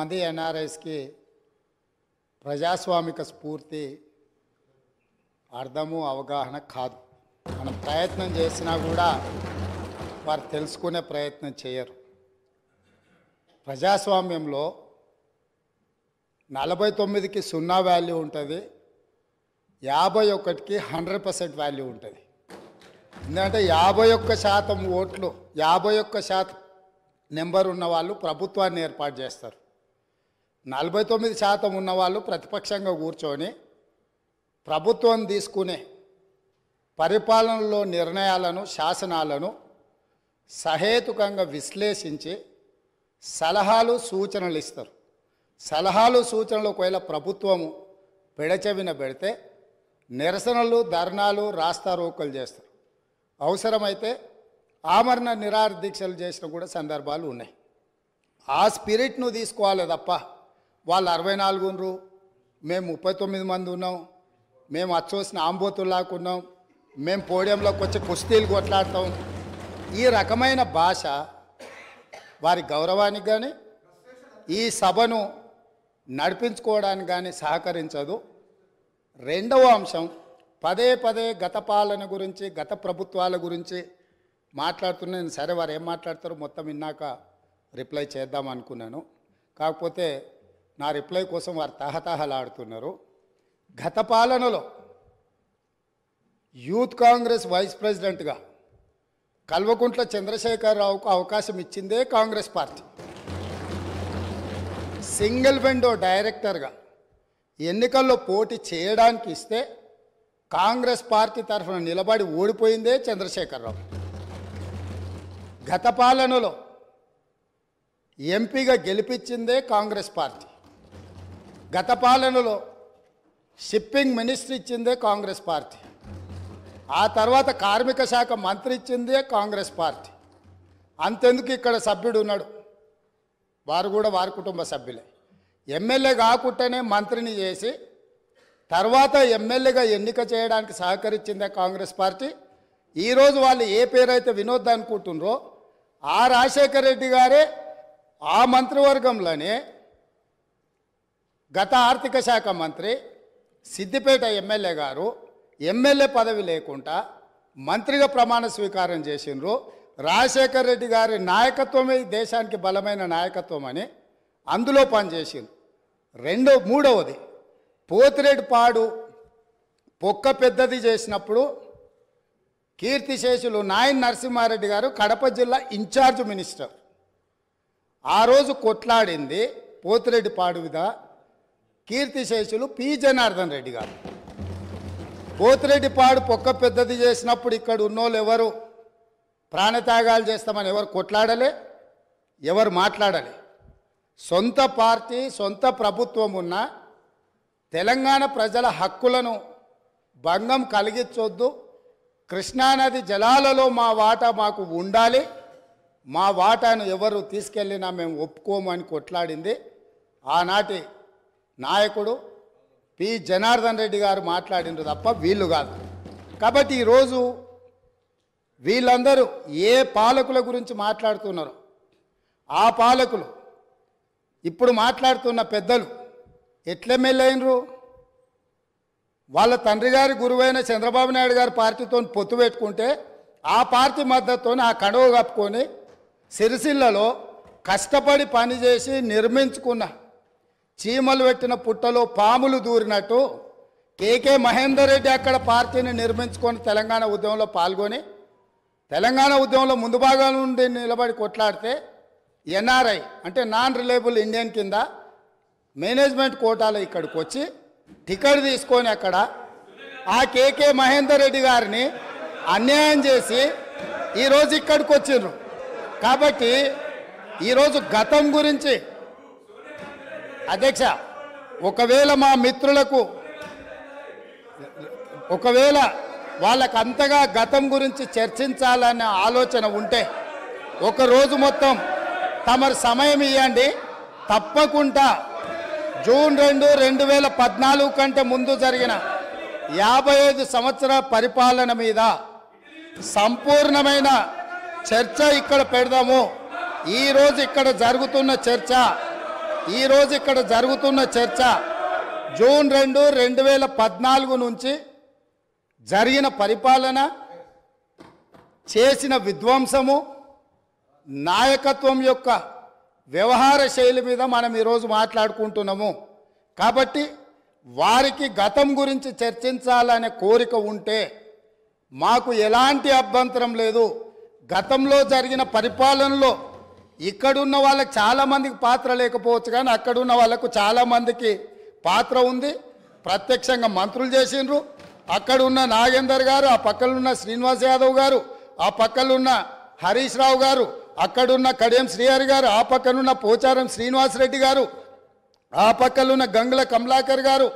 మంది ఎన్ఆర్ఐస్కి ప్రజాస్వామిక స్ఫూర్తి అర్థము అవగాహన కాదు. మనం ప్రయత్నం చేసినా కూడా వారు తెలుసుకునే ప్రయత్నం చేయరు. ప్రజాస్వామ్యంలో 49కి 0 వాల్యూ ఉంటుంది, 51కి 100% వాల్యూ ఉంటుంది. ఎందుకంటే 51% ఓట్లు 51% నెంబర్ ఉన్న వాళ్ళు ప్రభుత్వాన్ని ఏర్పాటు చేస్తారు. 49% ఉన్నవాళ్ళు ప్రతిపక్షంగా కూర్చొని ప్రభుత్వం తీసుకునే పరిపాలనలో నిర్ణయాలను శాసనాలను సహేతుకంగా విశ్లేషించి సలహాలు సూచనలు ఇస్తారు. సలహాలు సూచనలు ఒకవేళ ప్రభుత్వము పెడచెవిన పెడితే నిరసనలు ధర్నాలు రాస్తారోకలు చేస్తారు. అవసరమైతే ఆమరణ నిరాహార దీక్షలు చేసిన కూడా సందర్భాలు ఉన్నాయి. ఆ స్పిరిట్ను తీసుకోవాలి తప్ప వాళ్ళు 64 ఉన్నారు, మేము 39 మంది ఉన్నాం, మేము అచ్చోసిన ఆంబోతుల్లాగా ఉన్నాం, మేము పోడియంలోకి వచ్చి కుస్తీలు కొట్లాడతాం, ఈ రకమైన భాష వారి గౌరవానికి కానీ ఈ సభను నడిపించుకోవడానికి కానీ సహకరించదు. రెండవ అంశం, పదే పదే గత పాలన గురించి గత ప్రభుత్వాల గురించి మాట్లాడుతున్నాను. సరే, వారు ఏం మాట్లాడతారో మొత్తం విన్నాక రిప్లై చేద్దాం అనుకున్నాను. కాకపోతే నా రిప్లై కోసం వారు తహతహలాడుతున్నారు. గత పాలనలో యూత్ కాంగ్రెస్ వైస్ ప్రెసిడెంట్గా కల్వకుంట్ల చంద్రశేఖరరావుకు అవకాశం ఇచ్చిందే కాంగ్రెస్ పార్టీ. సింగిల్ విండో డైరెక్టర్గా ఎన్నికల్లో పోటీ చేయడానికి ఇస్తే కాంగ్రెస్ పార్టీ తరఫున నిలబడి ఓడిపోయిందే చంద్రశేఖరరావు. గత పాలనలో ఎంపీగా గెలిపించిందే కాంగ్రెస్ పార్టీ. గత పాలనలో షిప్పింగ్ మినిస్టర్ ఇచ్చిందే కాంగ్రెస్ పార్టీ. ఆ తర్వాత కార్మిక శాఖ మంత్రి ఇచ్చిందే కాంగ్రెస్ పార్టీ. అంతెందుకు ఇక్కడ సభ్యుడు ఉన్నాడు, వారు కూడా వారి కుటుంబ సభ్యులే. ఎమ్మెల్యే కాకుండానే మంత్రిని చేసి తర్వాత ఎమ్మెల్యేగా ఎన్నిక చేయడానికి సహకరించిందే కాంగ్రెస్ పార్టీ. ఈరోజు వాళ్ళు ఏ పేరైతే వినోద్ అనుకుంటున్నారో ఆ రాజశేఖర రెడ్డి గారే ఆ మంత్రివర్గంలోనే గత ఆర్థిక శాఖ మంత్రి, సిద్దిపేట ఎమ్మెల్యే గారు ఎమ్మెల్యే పదవి లేకుండా మంత్రిగా ప్రమాణ స్వీకారం చేసిండ్రు. రాజశేఖర రెడ్డి గారి నాయకత్వమే ఈ దేశానికి బలమైన నాయకత్వం అని అందులో పనిచేసిండ్రు. మూడవది, పోతిరెడ్డిపాడు పొక్క పెద్దది చేసినప్పుడు కీర్తిశేషులు నాయన్ నరసింహారెడ్డి గారు కడప జిల్లా ఇన్ఛార్జ్ మినిస్టర్. ఆ రోజు కొట్లాడింది పోతిరెడ్డిపాడు మీద కీర్తిశేషులు పి జనార్దన్ రెడ్డి గారు. పోతిరెడ్డిపాడు పొక్క పెద్దది చేసినప్పుడు ఇక్కడ ఉన్నోళ్ళు ఎవరు ప్రాణత్యాగాలు చేస్తామని ఎవరు కొట్లాడలే, ఎవరు మాట్లాడలే. సొంత పార్టీ సొంత ప్రభుత్వం ఉన్న తెలంగాణ ప్రజల హక్కులను భంగం కలిగించొద్దు, కృష్ణానది జలాలలో మా వాటా మాకు ఉండాలి, మా వాటాను ఎవరు తీసుకెళ్ళినా మేము ఒప్పుకోమని కొట్లాడింది ఆనాటి నాయకుడు పి జనార్దన్ రెడ్డి గారు మాట్లాడినారు తప్ప వీళ్ళు కాదు. కాబట్టి ఈరోజు వీళ్ళందరూ ఏ పాలకుల గురించి మాట్లాడుతున్నారో ఆ పాలకులు ఇప్పుడు మాట్లాడుతున్న పెద్దలు ఎట్లెమ్మెల్యే అయినరు? వాళ్ళ తండ్రి గారి గురువైన చంద్రబాబు నాయుడు గారి పార్టీతో పొత్తు పెట్టుకుంటే ఆ పార్టీ మద్దతుతో ఆ కండువ కప్పుకొని సిరిసిల్లలో కష్టపడి పనిచేసి నిర్మించుకున్న చీమలు పెట్టిన పుట్టలో పాములు దూరినట్టు కేకే మహేందర్ రెడ్డి అక్కడ పార్టీని నిర్మించుకొని తెలంగాణ ఉద్యమంలో పాల్గొని తెలంగాణ ఉద్యమంలో ముందు భాగం నుండి నిలబడి కొట్లాడితే ఎన్ఆర్ఐ అంటే నాన్ రిలయబుల్ ఇండియన్ కింద మేనేజ్మెంట్ కోటాలో ఇక్కడికి వచ్చి టికెట్ తీసుకొని అక్కడ ఆ కేకే మహేందర్ రెడ్డి గారిని అన్యాయం చేసి ఈరోజు ఇక్కడికి వచ్చిండ్రు. కాబట్టి ఈరోజు గతం గురించి అధ్యక్ష, ఒకవేళ మా మిత్రులకు వాళ్ళకు అంతగా గతం గురించి చర్చించాలనే ఆలోచన ఉంటే ఒకరోజు మొత్తం తమరు సమయం ఇవ్వండి. తప్పకుండా జూన్ 2, 2014 కంటే ముందు జరిగిన 55 సంవత్సరాల పరిపాలన మీద సంపూర్ణమైన చర్చ ఇక్కడ పెడదాము. ఈరోజు ఇక్కడ జరుగుతున్న చర్చ ఈరోజు ఇక్కడ జరుగుతున్న చర్చ జూన్ 2, 2014 నుంచి జరిగిన పరిపాలన, చేసిన విధ్వంసము, నాయకత్వం యొక్క వ్యవహార శైలి మీద మనం ఈరోజు మాట్లాడుకుంటున్నాము. కాబట్టి వారికి గతం గురించి చర్చించాలనే కోరిక ఉంటే మాకు ఎలాంటి అభ్యంతరం లేదు. గతంలో జరిగిన పరిపాలనలో ఇక్కడున్న వాళ్ళకి చాలామందికి పాత్ర లేకపోవచ్చు, కానీ అక్కడున్న వాళ్ళకు చాలామందికి పాత్ర ఉంది. ప్రత్యక్షంగా మంత్రులు చేసిండ్రు. అక్కడున్న నాగేందర్ గారు, ఆ పక్కనున్న శ్రీనివాస్ యాదవ్ గారు, ఆ పక్కనున్న హరీష్ రావు గారు, అక్కడున్న కడియం శ్రీహరి గారు, ఆ పక్కనున్న పోచారం శ్రీనివాసరెడ్డి గారు, ఆ పక్కనున్న గంగుల కమలాకర్ గారు,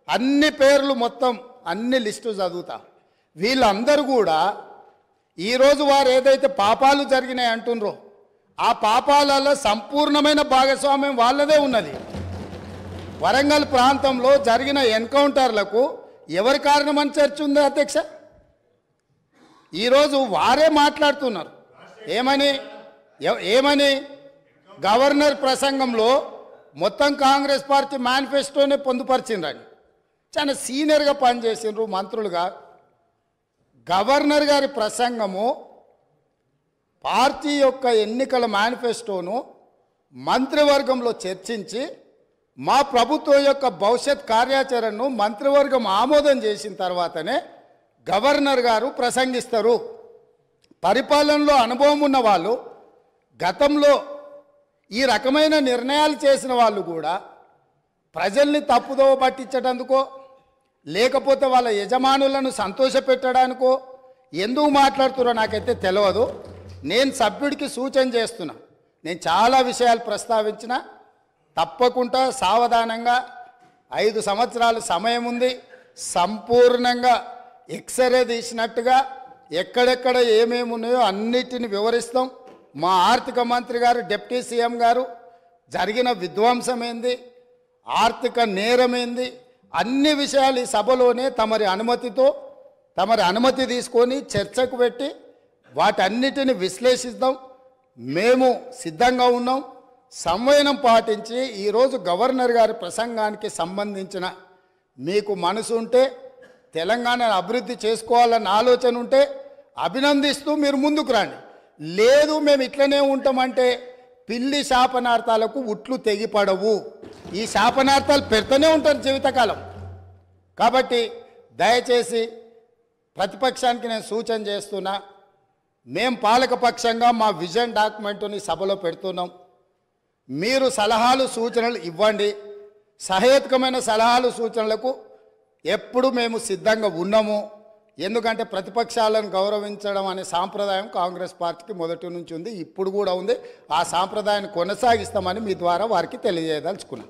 అన్ని పేర్లు మొత్తం అన్ని లిస్టు చదువుతా. వీళ్ళందరూ కూడా ఈరోజు వారు ఏదైతే పాపాలు జరిగినాయి అంటుండ్రో ఆ పాపాలలో సంపూర్ణమైన భాగస్వామ్యం వాళ్ళదే ఉన్నది. వరంగల్ ప్రాంతంలో జరిగిన ఎన్కౌంటర్లకు ఎవరి కారణమని చర్చ ఉంది అధ్యక్ష? ఈరోజు వారే మాట్లాడుతున్నారు. ఏమని గవర్నర్ ప్రసంగంలో మొత్తం కాంగ్రెస్ పార్టీ మేనిఫెస్టోనే పొందుపరిచిండ్రని. చాలా సీనియర్గా పనిచేసిండ్రు మంత్రులుగా. గవర్నర్ గారి ప్రసంగము పార్టీ యొక్క ఎన్నికల మేనిఫెస్టోను మంత్రివర్గంలో చర్చించి మా ప్రభుత్వం యొక్క భవిష్యత్ కార్యాచరణను మంత్రివర్గం ఆమోదం చేసిన తర్వాతనే గవర్నర్ గారు ప్రసంగిస్తారు. పరిపాలనలో అనుభవం ఉన్న వాళ్ళు, గతంలో ఈ రకమైన నిర్ణయాలు చేసిన వాళ్ళు కూడా ప్రజల్ని తప్పుదోవ పట్టించడానికో లేకపోతే వాళ్ళ యజమానులను సంతోషపెట్టడానికో ఎందుకు మాట్లాడుతున్నారో నాకైతే తెలియదు. నేను సభ్యుడికి సూచన చేస్తున్నా. నేను చాలా విషయాలు ప్రస్తావించిన, తప్పకుండా సావధానంగా 5 సంవత్సరాల సమయం ఉంది. సంపూర్ణంగా ఎక్స్రే తీసినట్టుగా ఎక్కడెక్కడ ఏమేమి ఉన్నాయో అన్నిటిని వివరిస్తాం. మా ఆర్థిక మంత్రి గారు, డిప్యూటీ సీఎం గారు జరిగిన విధ్వంసం ఏంది, ఆర్థిక నేరమేంది, అన్ని విషయాలు ఈ సభలోనే తమరి అనుమతి తీసుకొని చర్చకు పెట్టి వాటన్నిటిని విశ్లేషిద్దాం. మేము సిద్ధంగా ఉన్నాం. సంవయనం పాటించి ఈరోజు గవర్నర్ గారి ప్రసంగానికి సంబంధించిన మీకు మనసు ఉంటే, తెలంగాణను అభివృద్ధి చేసుకోవాలన్న ఆలోచన ఉంటే అభినందిస్తూ మీరు ముందుకు రండి. లేదు మేము ఇట్లనే ఉంటామంటే పిల్లి శాపనార్థాలకు ఉట్లు తెగిపడవు. ఈ శాపనార్థాలు పెడుతూనే ఉంటారు జీవితకాలం. కాబట్టి దయచేసి ప్రతిపక్షానికి నేను సూచన చేస్తున్నా, మేము పాలకపక్షంగా మా విజన్ డాక్యుమెంటుని సభలో పెడుతున్నాం. మీరు సలహాలు సూచనలు ఇవ్వండి. సహేతుకమైన సలహాలు సూచనలకు ఎప్పుడు మేము సిద్ధంగా ఉన్నాము. ఎందుకంటే ప్రతిపక్షాలను గౌరవించడం అనే సాంప్రదాయం కాంగ్రెస్ పార్టీకి మొదటి నుంచి ఉంది, ఇప్పుడు కూడా ఉంది. ఆ సాంప్రదాయాన్ని కొనసాగిస్తామని మీ ద్వారా వారికి తెలియజేయదలుచుకున్నాం.